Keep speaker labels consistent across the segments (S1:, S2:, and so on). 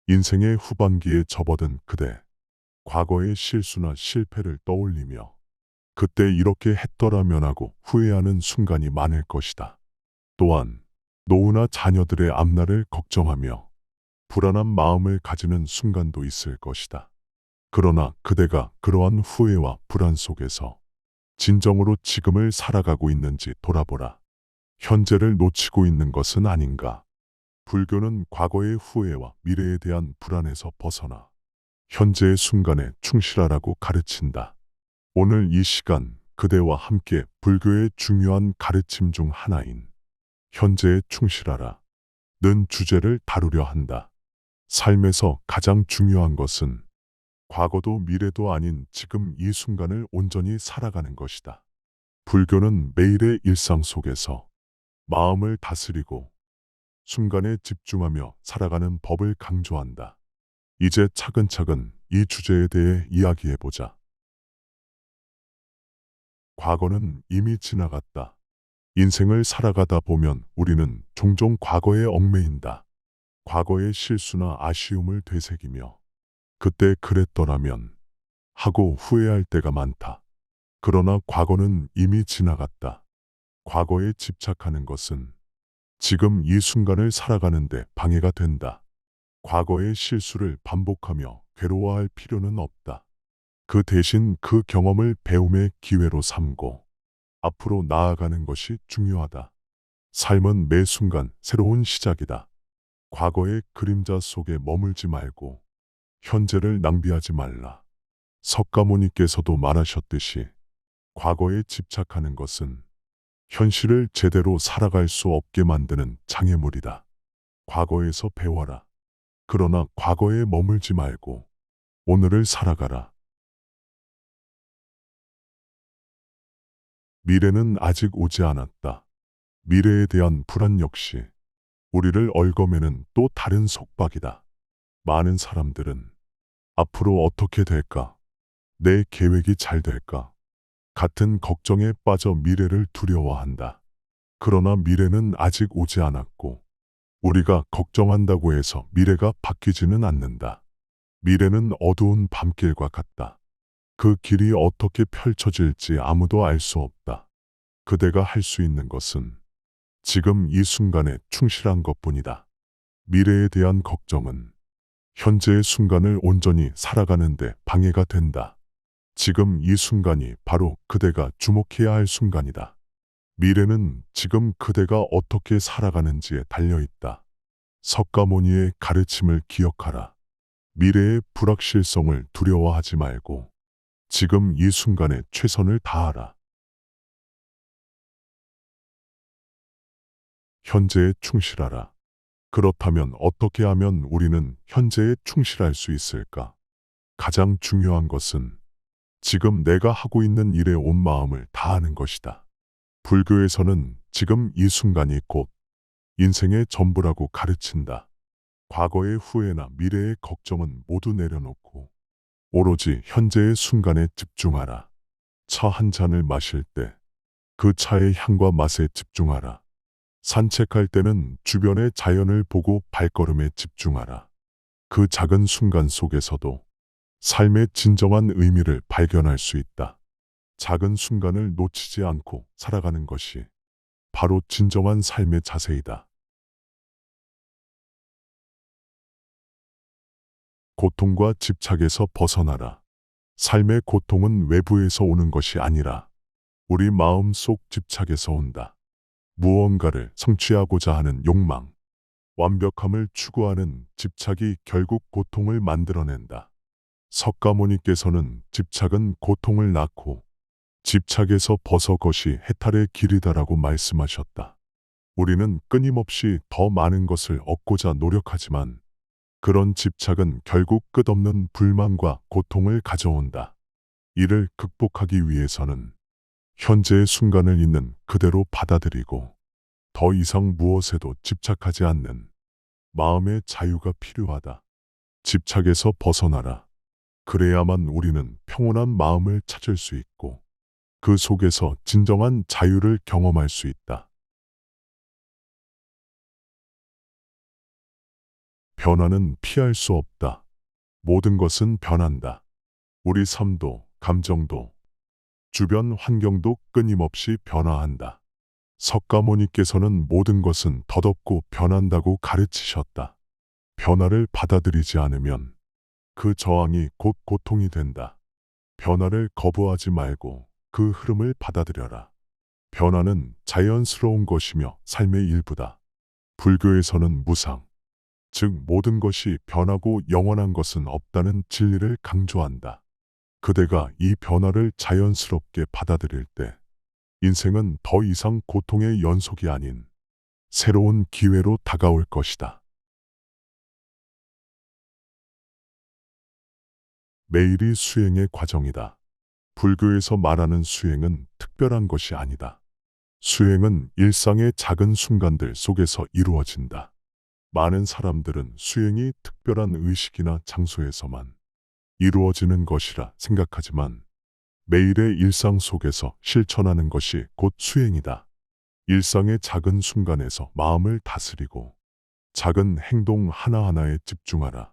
S1: 인생의 후반기에 접어든 그대, 과거의 실수나 실패를 떠올리며 그때 이렇게 했더라면 하고 후회하는 순간이 많을 것이다. 또한 노후나 자녀들의 앞날을 걱정하며 불안한 마음을 가지는 순간도 있을 것이다. 그러나 그대가 그러한 후회와 불안 속에서 진정으로 지금을 살아가고 있는지 돌아보라. 현재를 놓치고 있는 것은 아닌가? 불교는 과거의 후회와 미래에 대한 불안에서 벗어나 현재의 순간에 충실하라고 가르친다. 오늘 이 시간 그대와 함께 불교의 중요한 가르침 중 하나인 현재에 충실하라 는 주제를 다루려 한다. 삶에서 가장 중요한 것은 과거도 미래도 아닌 지금 이 순간을 온전히 살아가는 것이다. 불교는 매일의 일상 속에서 마음을 다스리고 순간에 집중하며 살아가는 법을 강조한다. 이제 차근차근 이 주제에 대해 이야기해보자. 과거는 이미 지나갔다. 인생을 살아가다 보면 우리는 종종 과거에 얽매인다. 과거의 실수나 아쉬움을 되새기며 그때 그랬더라면 하고 후회할 때가 많다. 그러나 과거는 이미 지나갔다. 과거에 집착하는 것은 지금 이 순간을 살아가는데 방해가 된다. 과거의 실수를 반복하며 괴로워할 필요는 없다. 그 대신 그 경험을 배움의 기회로 삼고 앞으로 나아가는 것이 중요하다. 삶은 매 순간 새로운 시작이다. 과거의 그림자 속에 머물지 말고 현재를 낭비하지 말라. 석가모니께서도 말하셨듯이 과거에 집착하는 것은 현실을 제대로 살아갈 수 없게 만드는 장애물이다. 과거에서 배워라. 그러나 과거에 머물지 말고 오늘을 살아가라. 미래는 아직 오지 않았다. 미래에 대한 불안 역시 우리를 얽어매는 또 다른 속박이다. 많은 사람들은 앞으로 어떻게 될까? 내 계획이 잘 될까? 같은 걱정에 빠져 미래를 두려워한다. 그러나 미래는 아직 오지 않았고 우리가 걱정한다고 해서 미래가 바뀌지는 않는다. 미래는 어두운 밤길과 같다. 그 길이 어떻게 펼쳐질지 아무도 알 수 없다. 그대가 할 수 있는 것은 지금 이 순간에 충실한 것뿐이다. 미래에 대한 걱정은 현재의 순간을 온전히 살아가는데 방해가 된다. 지금 이 순간이 바로 그대가 주목해야 할 순간이다. 미래는 지금 그대가 어떻게 살아가는지에 달려있다. 석가모니의 가르침을 기억하라. 미래의 불확실성을 두려워하지 말고 지금 이 순간에 최선을 다하라. 현재에 충실하라. 그렇다면 어떻게 하면 우리는 현재에 충실할 수 있을까? 가장 중요한 것은 지금 내가 하고 있는 일에 온 마음을 다하는 것이다. 불교에서는 지금 이 순간이 곧 인생의 전부라고 가르친다. 과거의 후회나 미래의 걱정은 모두 내려놓고 오로지 현재의 순간에 집중하라. 차 한 잔을 마실 때 그 차의 향과 맛에 집중하라. 산책할 때는 주변의 자연을 보고 발걸음에 집중하라. 그 작은 순간 속에서도 삶의 진정한 의미를 발견할 수 있다. 작은 순간을 놓치지 않고 살아가는 것이 바로 진정한 삶의 자세이다. 고통과 집착에서 벗어나라. 삶의 고통은 외부에서 오는 것이 아니라 우리 마음속 집착에서 온다. 무언가를 성취하고자 하는 욕망, 완벽함을 추구하는 집착이 결국 고통을 만들어낸다. 석가모니께서는 집착은 고통을 낳고 집착에서 벗어것이 해탈의 길이다라고 말씀하셨다. 우리는 끊임없이 더 많은 것을 얻고자 노력하지만 그런 집착은 결국 끝없는 불만과 고통을 가져온다. 이를 극복하기 위해서는 현재의 순간을 있는 그대로 받아들이고 더 이상 무엇에도 집착하지 않는 마음의 자유가 필요하다. 집착에서 벗어나라. 그래야만 우리는 평온한 마음을 찾을 수 있고 그 속에서 진정한 자유를 경험할 수 있다. 변화는 피할 수 없다. 모든 것은 변한다. 우리 삶도, 감정도, 주변 환경도 끊임없이 변화한다. 석가모니께서는 모든 것은 덧없고 변한다고 가르치셨다. 변화를 받아들이지 않으면 그 저항이 곧 고통이 된다. 변화를 거부하지 말고 그 흐름을 받아들여라. 변화는 자연스러운 것이며 삶의 일부다. 불교에서는 무상, 즉 모든 것이 변하고 영원한 것은 없다는 진리를 강조한다. 그대가 이 변화를 자연스럽게 받아들일 때 인생은 더 이상 고통의 연속이 아닌 새로운 기회로 다가올 것이다. 매일이 수행의 과정이다. 불교에서 말하는 수행은 특별한 것이 아니다. 수행은 일상의 작은 순간들 속에서 이루어진다. 많은 사람들은 수행이 특별한 의식이나 장소에서만 이루어지는 것이라 생각하지만 매일의 일상 속에서 실천하는 것이 곧 수행이다. 일상의 작은 순간에서 마음을 다스리고 작은 행동 하나하나에 집중하라.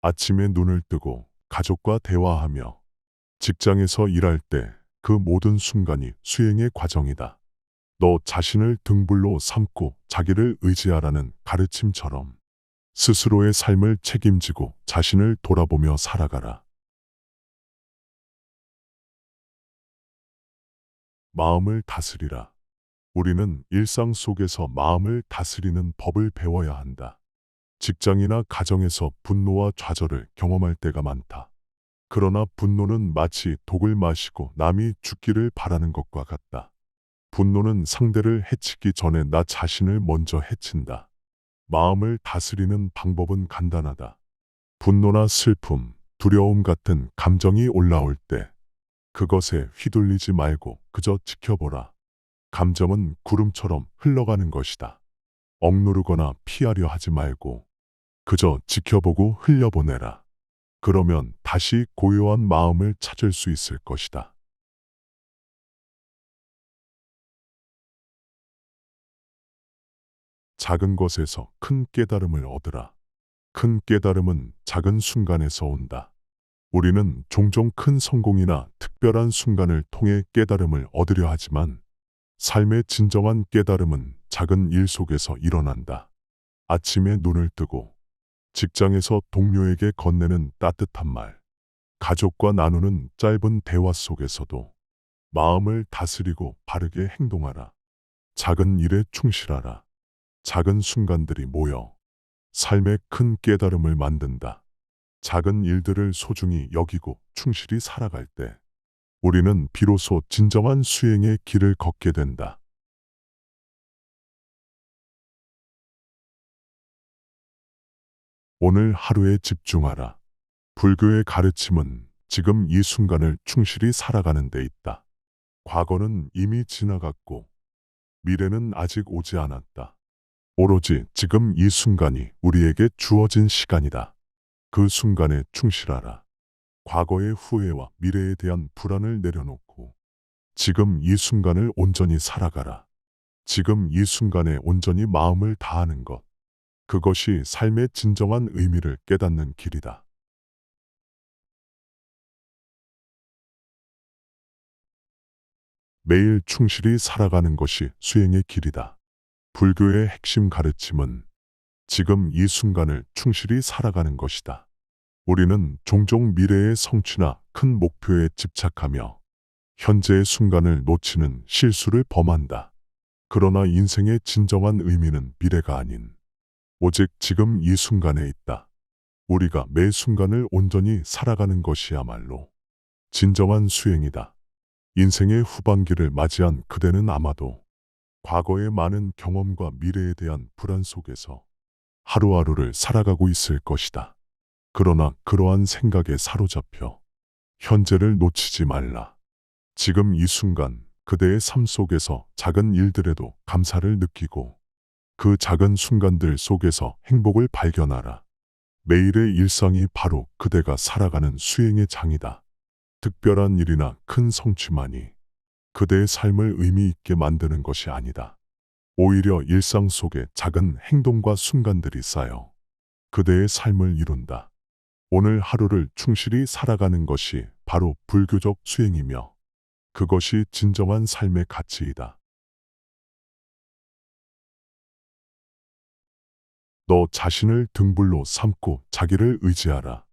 S1: 아침에 눈을 뜨고 가족과 대화하며 직장에서 일할 때 그 모든 순간이 수행의 과정이다. 너 자신을 등불로 삼고 자기를 의지하라는 가르침처럼 스스로의 삶을 책임지고 자신을 돌아보며 살아가라. 마음을 다스리라. 우리는 일상 속에서 마음을 다스리는 법을 배워야 한다. 직장이나 가정에서 분노와 좌절을 경험할 때가 많다. 그러나 분노는 마치 독을 마시고 남이 죽기를 바라는 것과 같다. 분노는 상대를 해치기 전에 나 자신을 먼저 해친다. 마음을 다스리는 방법은 간단하다. 분노나 슬픔, 두려움 같은 감정이 올라올 때 그것에 휘둘리지 말고 그저 지켜보라. 감정은 구름처럼 흘러가는 것이다. 억누르거나 피하려 하지 말고 그저 지켜보고 흘려보내라. 그러면 다시 고요한 마음을 찾을 수 있을 것이다. 작은 것에서 큰 깨달음을 얻으라. 큰 깨달음은 작은 순간에서 온다. 우리는 종종 큰 성공이나 특별한 순간을 통해 깨달음을 얻으려 하지만 삶의 진정한 깨달음은 작은 일 속에서 일어난다. 아침에 눈을 뜨고 직장에서 동료에게 건네는 따뜻한 말, 가족과 나누는 짧은 대화 속에서도 마음을 다스리고 바르게 행동하라. 작은 일에 충실하라. 작은 순간들이 모여 삶의 큰 깨달음을 만든다. 작은 일들을 소중히 여기고 충실히 살아갈 때 우리는 비로소 진정한 수행의 길을 걷게 된다. 오늘 하루에 집중하라. 불교의 가르침은 지금 이 순간을 충실히 살아가는 데 있다. 과거는 이미 지나갔고 미래는 아직 오지 않았다. 오로지 지금 이 순간이 우리에게 주어진 시간이다. 그 순간에 충실하라. 과거의 후회와 미래에 대한 불안을 내려놓고 지금 이 순간을 온전히 살아가라. 지금 이 순간에 온전히 마음을 다하는 것. 그것이 삶의 진정한 의미를 깨닫는 길이다. 매일 충실히 살아가는 것이 수행의 길이다. 불교의 핵심 가르침은 지금 이 순간을 충실히 살아가는 것이다. 우리는 종종 미래의 성취나 큰 목표에 집착하며 현재의 순간을 놓치는 실수를 범한다. 그러나 인생의 진정한 의미는 미래가 아닌 오직 지금 이 순간에 있다. 우리가 매 순간을 온전히 살아가는 것이야말로 진정한 수행이다. 인생의 후반기를 맞이한 그대는 아마도 과거의 많은 경험과 미래에 대한 불안 속에서 하루하루를 살아가고 있을 것이다. 그러나 그러한 생각에 사로잡혀 현재를 놓치지 말라. 지금 이 순간 그대의 삶 속에서 작은 일들에도 감사를 느끼고 그 작은 순간들 속에서 행복을 발견하라. 매일의 일상이 바로 그대가 살아가는 수행의 장이다. 특별한 일이나 큰 성취만이 그대의 삶을 의미 있게 만드는 것이 아니다. 오히려 일상 속에 작은 행동과 순간들이 쌓여 그대의 삶을 이룬다. 오늘 하루를 충실히 살아가는 것이 바로 불교적 수행이며 그것이 진정한 삶의 가치이다. 너 자신을 등불로 삼고 자기를 의지하라.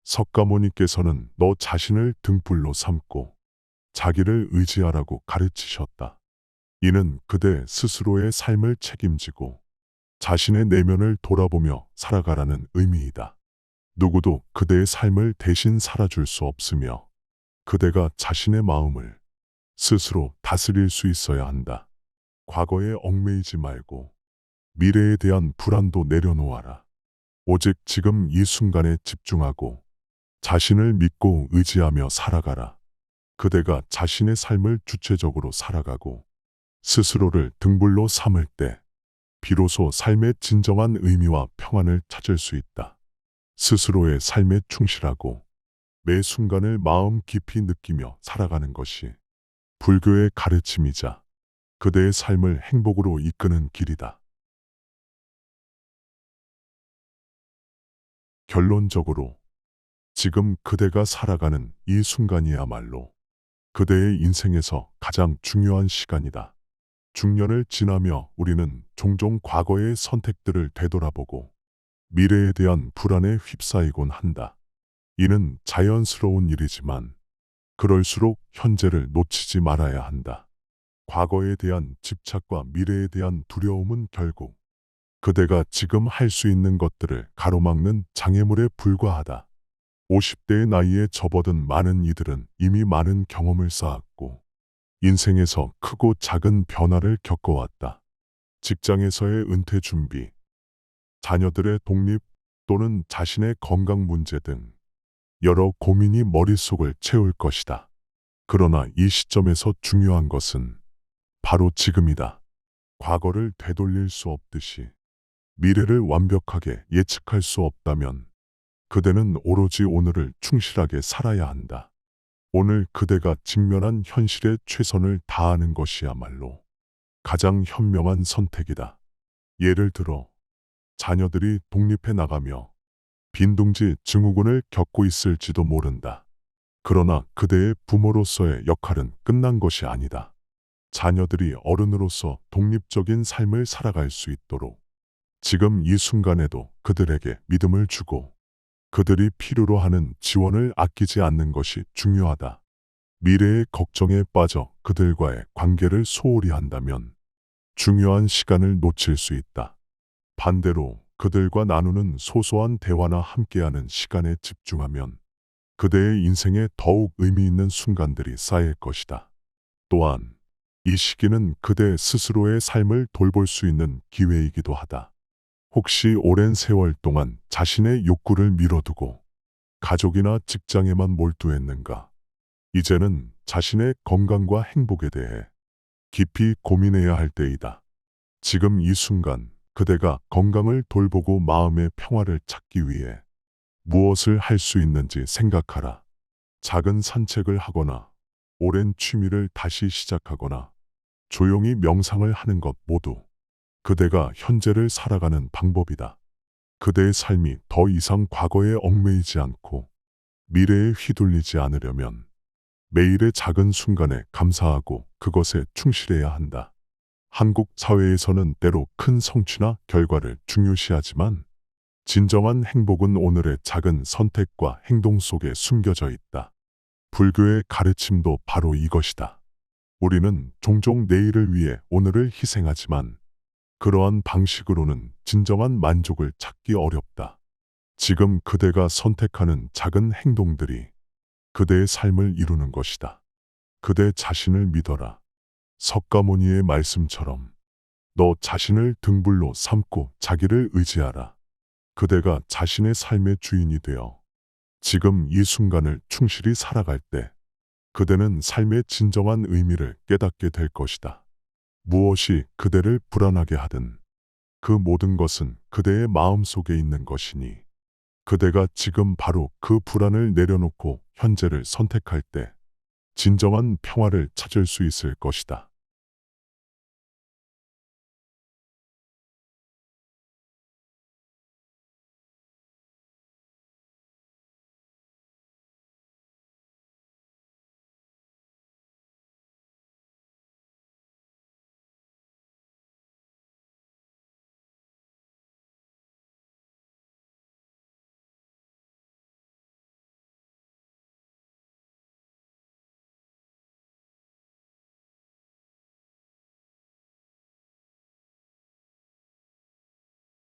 S1: 석가모니께서는 너 자신을 등불로 삼고 자기를 의지하라고 가르치셨다. 이는 그대 스스로의 삶을 책임지고 자신의 내면을 돌아보며 살아가라는 의미이다. 누구도 그대의 삶을 대신 살아줄 수 없으며 그대가 자신의 마음을 스스로 다스릴 수 있어야 한다. 과거에 얽매이지 말고 미래에 대한 불안도 내려놓아라. 오직 지금 이 순간에 집중하고 자신을 믿고 의지하며 살아가라. 그대가 자신의 삶을 주체적으로 살아가고 스스로를 등불로 삼을 때 비로소 삶의 진정한 의미와 평안을 찾을 수 있다. 스스로의 삶에 충실하고 매 순간을 마음 깊이 느끼며 살아가는 것이 불교의 가르침이자 그대의 삶을 행복으로 이끄는 길이다. 결론적으로 지금 그대가 살아가는 이 순간이야말로 그대의 인생에서 가장 중요한 시간이다. 중년을 지나며 우리는 종종 과거의 선택들을 되돌아보고 미래에 대한 불안에 휩싸이곤 한다. 이는 자연스러운 일이지만 그럴수록 현재를 놓치지 말아야 한다. 과거에 대한 집착과 미래에 대한 두려움은 결국 그대가 지금 할 수 있는 것들을 가로막는 장애물에 불과하다. 50대의 나이에 접어든 많은 이들은 이미 많은 경험을 쌓았고 인생에서 크고 작은 변화를 겪어왔다. 직장에서의 은퇴 준비, 자녀들의 독립 또는 자신의 건강 문제 등 여러 고민이 머릿속을 채울 것이다. 그러나 이 시점에서 중요한 것은 바로 지금이다. 과거를 되돌릴 수 없듯이 미래를 완벽하게 예측할 수 없다면 그대는 오로지 오늘을 충실하게 살아야 한다. 오늘 그대가 직면한 현실에 최선을 다하는 것이야말로 가장 현명한 선택이다. 예를 들어 자녀들이 독립해 나가며 빈둥지 증후군을 겪고 있을지도 모른다. 그러나 그대의 부모로서의 역할은 끝난 것이 아니다. 자녀들이 어른으로서 독립적인 삶을 살아갈 수 있도록 지금 이 순간에도 그들에게 믿음을 주고 그들이 필요로 하는 지원을 아끼지 않는 것이 중요하다. 미래의 걱정에 빠져 그들과의 관계를 소홀히 한다면 중요한 시간을 놓칠 수 있다. 반대로 그들과 나누는 소소한 대화나 함께하는 시간에 집중하면 그대의 인생에 더욱 의미 있는 순간들이 쌓일 것이다. 또한 이 시기는 그대 스스로의 삶을 돌볼 수 있는 기회이기도 하다. 혹시 오랜 세월 동안 자신의 욕구를 미뤄두고 가족이나 직장에만 몰두했는가? 이제는 자신의 건강과 행복에 대해 깊이 고민해야 할 때이다. 지금 이 순간 그대가 건강을 돌보고 마음의 평화를 찾기 위해 무엇을 할 수 있는지 생각하라. 작은 산책을 하거나 오랜 취미를 다시 시작하거나 조용히 명상을 하는 것 모두 그대가 현재를 살아가는 방법이다. 그대의 삶이 더 이상 과거에 얽매이지 않고 미래에 휘둘리지 않으려면 매일의 작은 순간에 감사하고 그것에 충실해야 한다. 한국 사회에서는 때로 큰 성취나 결과를 중요시하지만 진정한 행복은 오늘의 작은 선택과 행동 속에 숨겨져 있다. 불교의 가르침도 바로 이것이다. 우리는 종종 내일을 위해 오늘을 희생하지만 그러한 방식으로는 진정한 만족을 찾기 어렵다. 지금 그대가 선택하는 작은 행동들이 그대의 삶을 이루는 것이다. 그대 자신을 믿어라. 석가모니의 말씀처럼 너 자신을 등불로 삼고 자기를 의지하라. 그대가 자신의 삶의 주인이 되어 지금 이 순간을 충실히 살아갈 때 그대는 삶의 진정한 의미를 깨닫게 될 것이다. 무엇이 그대를 불안하게 하든 그 모든 것은 그대의 마음 속에 있는 것이니 그대가 지금 바로 그 불안을 내려놓고 현재를 선택할 때 진정한 평화를 찾을 수 있을 것이다.